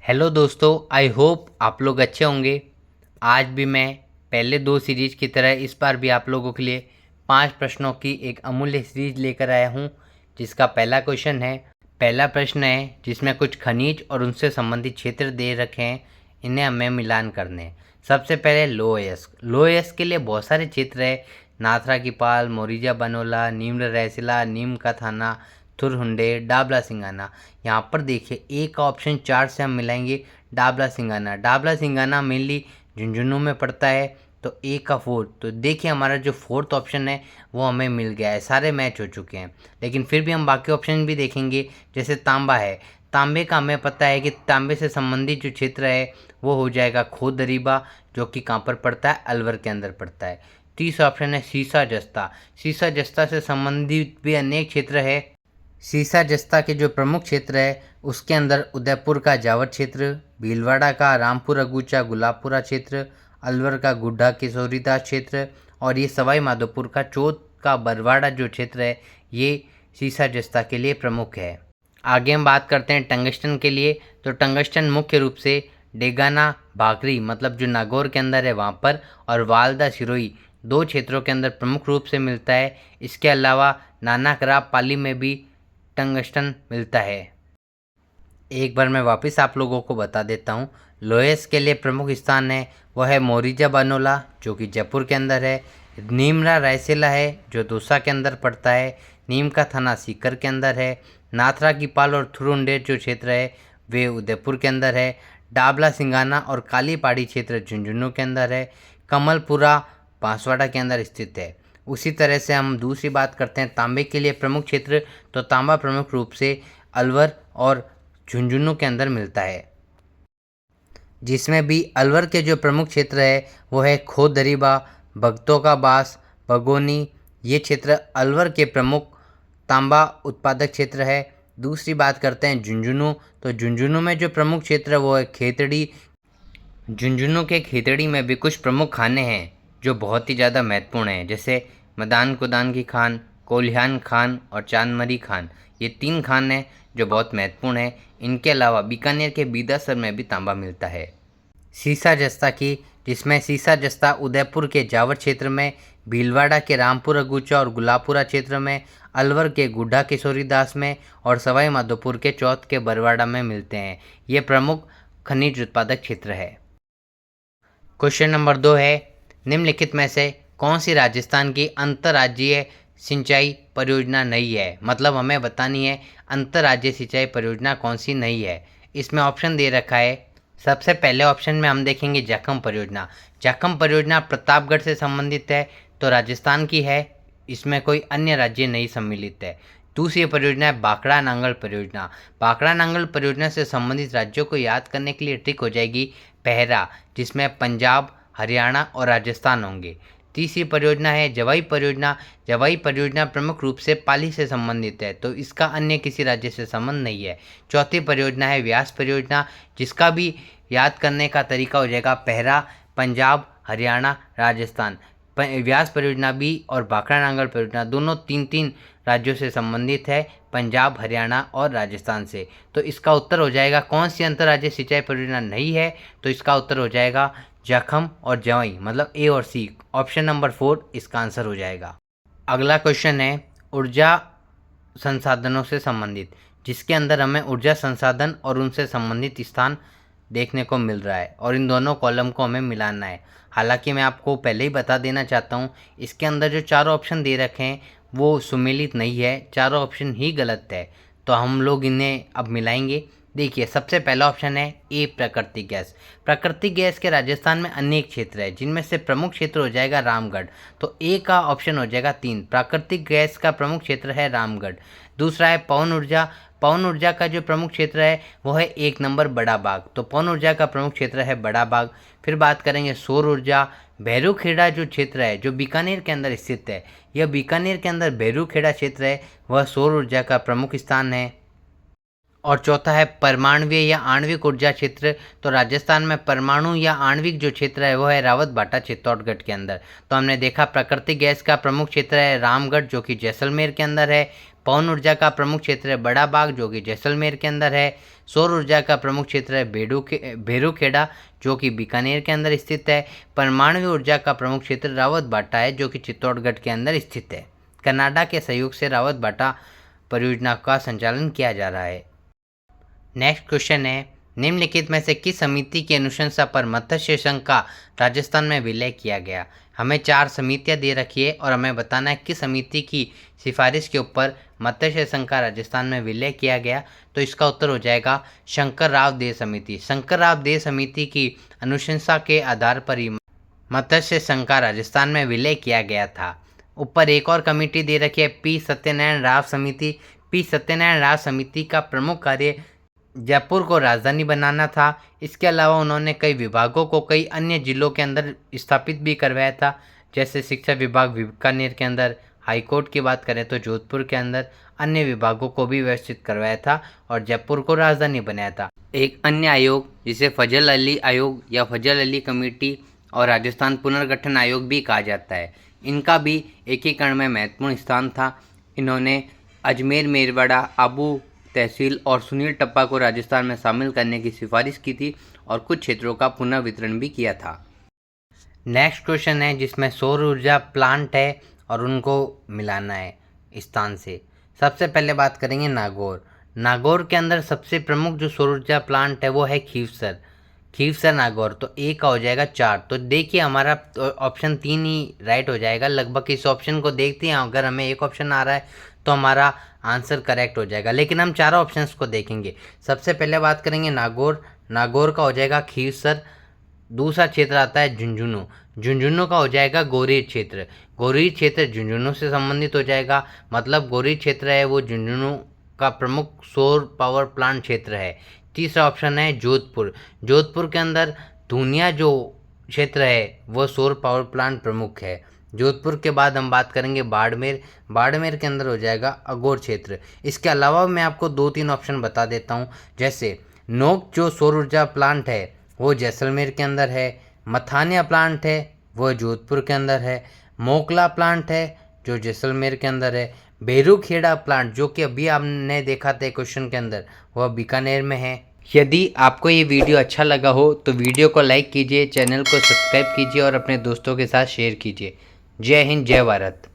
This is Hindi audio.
हेलो दोस्तों, आई होप आप लोग अच्छे होंगे। आज भी मैं पहले दो सीरीज की तरह इस बार भी आप लोगों के लिए 5 प्रश्नों की एक अमूल्य सीरीज लेकर आया हूँ, जिसका पहला क्वेश्चन है। पहला प्रश्न है जिसमें कुछ खनिज और उनसे संबंधित क्षेत्र दे रखे हैं, इन्हें हमें मिलान करने हैं। सबसे पहले लोएस के लिए बहुत सारे क्षेत्र है। नाथरा की पाल, मोरिजा बनोला, नीम रैसिला, नीम का थाना, थुरहुंडे, डाबला सिंगाना। यहाँ पर देखिए ए का ऑप्शन 4 से हम मिलाएंगे डाबला सिंगाना। डाबला सिंगाना मेनली झुंझुनू में पड़ता है, तो ए का फोर्थ। तो देखिए हमारा जो फोर्थ ऑप्शन है वो हमें मिल गया है, सारे मैच हो चुके हैं। लेकिन फिर भी हम बाकी ऑप्शन भी देखेंगे। जैसे तांबा है, तांबे का हमें पता है कि तांबे से संबंधित जो क्षेत्र है वो हो जाएगा खोद दरीबा, जो कि कहाँ पर पड़ता है, अलवर के अंदर पड़ता है। तीसरा ऑप्शन है सीसा जस्ता। सीसा जस्ता से संबंधित भी अनेक क्षेत्र है। सीसा जस्ता के जो प्रमुख क्षेत्र है उसके अंदर उदयपुर का जावट क्षेत्र, भीलवाड़ा का रामपुर अगूचा गुलाबपुरा क्षेत्र, अलवर का गुड्डा किशोरीदास क्षेत्र, और ये सवाई माधोपुर का चौथ का बरवाड़ा जो क्षेत्र है ये सीसा जस्ता के लिए प्रमुख है। आगे हम बात करते हैं टंगस्टन के लिए। तो टंगस्टन मुख्य रूप से डेगाना भागरी, मतलब जो नागौर के अंदर है वहाँ पर, और वालदा सिरोही दो क्षेत्रों के अंदर प्रमुख रूप से मिलता है। इसके अलावा नानाकरा पाली में भी टंगस्टन मिलता है। एक बार मैं वापस आप लोगों को बता देता हूँ। लोएस के लिए प्रमुख स्थान है वह है मोरिजा बनोला, जो कि जयपुर के अंदर है। नीमरा रायसेला है जो दौसा के अंदर पड़ता है। नीम का थाना सीकर के अंदर है। नाथरा की पाल और थुरुंडे जो क्षेत्र है वे उदयपुर के अंदर है। डाबला सिंगाना और काली पहाड़ी क्षेत्र झुंझुनू के अंदर है। कमलपुरा बांसवाड़ा के अंदर स्थित है। उसी तरह से हम दूसरी बात करते हैं तांबे के लिए प्रमुख क्षेत्र। तो तांबा प्रमुख रूप से अलवर और झुंझुनू के अंदर मिलता है, जिसमें भी अलवर के जो प्रमुख क्षेत्र है वो है खोद दरीबा, भक्तों का बास, बगोनी। ये क्षेत्र अलवर के प्रमुख तांबा उत्पादक क्षेत्र है। दूसरी बात करते हैं झुंझुनू। तो झुंझुनू में जो प्रमुख क्षेत्र है वो है खेतड़ी। झुंझुनू के खेतड़ी में भी कुछ प्रमुख खाने हैं जो बहुत ही ज़्यादा महत्वपूर्ण हैं, जैसे मदान कुदान की खान, कोल्हान खान और चांदमरी खान। ये 3 खान हैं जो बहुत महत्वपूर्ण हैं। इनके अलावा बीकानेर के बीदासर में भी तांबा मिलता है। सीसा जस्ता की, जिसमें सीसा जस्ता उदयपुर के जावर क्षेत्र में, भीलवाड़ा के रामपुर अगूचा और गुलाबपुरा क्षेत्र में, अलवर के गुड्डा किशोरीदास में और सवाई माधोपुर के चौथ के बरवाड़ा में मिलते हैं। ये प्रमुख खनिज उत्पादक क्षेत्र है। क्वेश्चन नंबर 2 है, निम्नलिखित में से कौन सी राजस्थान की अंतर्राज्यीय सिंचाई परियोजना नहीं है। मतलब हमें बतानी है अंतर्राज्यीय सिंचाई परियोजना कौन सी नहीं है। इसमें ऑप्शन दे रखा है। सबसे पहले ऑप्शन में हम देखेंगे जाखम परियोजना। जाखम परियोजना प्रतापगढ़ से संबंधित है, तो राजस्थान की है, इसमें कोई अन्य राज्य नहीं सम्मिलित है। दूसरी परियोजना है बाकड़ा नांगल परियोजना। बाकड़ा नांगल परियोजना से संबंधित राज्यों को याद करने के लिए ट्रिक हो जाएगी पहरा, जिसमें पंजाब, हरियाणा और राजस्थान होंगे। तीसरी परियोजना है जवाई परियोजना। जवाई परियोजना प्रमुख रूप से पाली से संबंधित है, तो इसका अन्य किसी राज्य से संबंध नहीं है। चौथी परियोजना है व्यास परियोजना, जिसका भी याद करने का तरीका हो जाएगा पहरा, पंजाब, हरियाणा, राजस्थान। व्यास परियोजना भी और भाखड़ा नांगल परियोजना दोनों 3-3 राज्यों से संबंधित है, पंजाब, हरियाणा और राजस्थान से। तो इसका उत्तर हो जाएगा कौन सी अंतर्राज्यीय सिंचाई परियोजना नहीं है, तो इसका उत्तर हो जाएगा जखम और जवाई, मतलब ए और सी। ऑप्शन नंबर 4 इसका आंसर हो जाएगा। अगला क्वेश्चन है ऊर्जा संसाधनों से संबंधित, जिसके अंदर हमें ऊर्जा संसाधन और उनसे संबंधित स्थान देखने को मिल रहा है, और इन दोनों कॉलम को हमें मिलाना है। हालांकि मैं आपको पहले ही बता देना चाहता हूँ, इसके अंदर जो चारों ऑप्शन दे रखे हैं वो सुमेलित नहीं है, चारों ऑप्शन ही गलत है। तो हम लोग इन्हें अब मिलाएंगे। देखिए सबसे पहला ऑप्शन है ए प्राकृतिक गैस। प्राकृतिक गैस के राजस्थान में अनेक क्षेत्र है, जिनमें से प्रमुख क्षेत्र हो जाएगा रामगढ़। तो ए का ऑप्शन हो जाएगा 3, प्राकृतिक गैस का प्रमुख क्षेत्र है रामगढ़। दूसरा है पवन ऊर्जा। पवन ऊर्जा का जो प्रमुख क्षेत्र है वो है 1 नंबर बड़ा बाग, तो पवन ऊर्जा का प्रमुख क्षेत्र है बड़ा बाग। फिर बात करेंगे सौर ऊर्जा। भैरूखेड़ा जो क्षेत्र है जो बीकानेर के अंदर स्थित है, यह बीकानेर के अंदर भैरूखेड़ा क्षेत्र है, वह सौर ऊर्जा का प्रमुख स्थान है। और चौथा है परमाणुवीय या आणविक ऊर्जा क्षेत्र। तो राजस्थान में परमाणु या आणविक जो क्षेत्र है वो है रावत भाटा चित्तौड़गढ़ के अंदर। तो हमने देखा प्राकृतिक गैस का प्रमुख क्षेत्र है रामगढ़, जो कि जैसलमेर के अंदर है। पवन ऊर्जा का प्रमुख क्षेत्र है बड़ा बाग जो कि जैसलमेर के अंदर है। सौर ऊर्जा का प्रमुख क्षेत्र है भेरूखेड़ा जो कि बीकानेर के अंदर स्थित है। परमाणु ऊर्जा का प्रमुख क्षेत्र रावतबाटा है जो कि चित्तौड़गढ़ के अंदर स्थित है। कनाडा के सहयोग से रावतबाटा परियोजना का संचालन किया जा रहा है। नेक्स्ट क्वेश्चन है, निम्नलिखित में से किस समिति की अनुशंसा पर मत्स्य संघ का राजस्थान में विलय किया गया। हमें 4 समितियां दे रखी है और हमें बताना है किस समिति की सिफारिश के ऊपर मत्स्य संघ का राजस्थान में विलय किया गया। तो इसका उत्तर हो जाएगा शंकर राव दे समिति। शंकर राव दे समिति की अनुशंसा के आधार पर ही मत्स्य संघ का राजस्थान में विलय किया गया था। ऊपर एक और कमेटी दे रखी है पी सत्यनारायण राव समिति। पी सत्यनारायण राव समिति का प्रमुख कार्य जयपुर को राजधानी बनाना था। इसके अलावा उन्होंने कई विभागों को कई अन्य जिलों के अंदर स्थापित भी करवाया था, जैसे शिक्षा विभाग बीकानेर के अंदर, हाईकोर्ट की बात करें तो जोधपुर के अंदर, अन्य विभागों को भी व्यवस्थित करवाया था और जयपुर को राजधानी बनाया था। एक अन्य आयोग जिसे फजल अली आयोग या फजल अली कमेटी और राजस्थान पुनर्गठन आयोग भी कहा जाता है, इनका भी एकीकरण में महत्वपूर्ण स्थान था। इन्होंने अजमेर, मेरवाड़ा, आबू तहसील और सुनील टप्पा को राजस्थान में शामिल करने की सिफारिश की थी और कुछ क्षेत्रों का पुनर्वितरण भी किया था। नेक्स्ट क्वेश्चन है जिसमें सौर ऊर्जा प्लांट है और उनको मिलाना है स्थान से। सबसे पहले बात करेंगे नागौर। नागौर के अंदर सबसे प्रमुख जो सौर ऊर्जा प्लांट है वो है खीवसर नागौर। तो ए का हो जाएगा 4। तो देखिए हमारा ऑप्शन 3 ही राइट हो जाएगा। लगभग इस ऑप्शन को देखते हैं, अगर हमें एक ऑप्शन आ रहा है तो हमारा आंसर करेक्ट हो जाएगा, लेकिन हम चारों ऑप्शंस को देखेंगे। सबसे पहले बात करेंगे नागौर का हो जाएगा खीवसर। दूसरा क्षेत्र आता है झुंझुनू का हो जाएगा गोरीर क्षेत्र झुंझुनू से संबंधित हो जाएगा, मतलब गोरीर क्षेत्र है वो झुंझुनू का प्रमुख सौर पावर प्लांट क्षेत्र है। तीसरा ऑप्शन है जोधपुर के अंदर धुनिया जो क्षेत्र है वो सौर पावर प्लांट प्रमुख है। जोधपुर के बाद हम बात करेंगे बाड़मेर के अंदर हो जाएगा अगोर क्षेत्र। इसके अलावा मैं आपको 2-3 ऑप्शन बता देता हूँ, जैसे नोक जो सौर ऊर्जा प्लांट है वो जैसलमेर के अंदर है, मथानिया प्लांट है वो जोधपुर के अंदर है, मोकला प्लांट है जो जैसलमेर के अंदर है, भेरूखेड़ा प्लांट जो कि अभी आपने देखा था क्वेश्चन के अंदर वह बीकानेर में है। यदि आपको ये वीडियो अच्छा लगा हो तो वीडियो को लाइक कीजिए, चैनल को सब्सक्राइब कीजिए और अपने दोस्तों के साथ शेयर कीजिए। जय हिंद, जय भारत।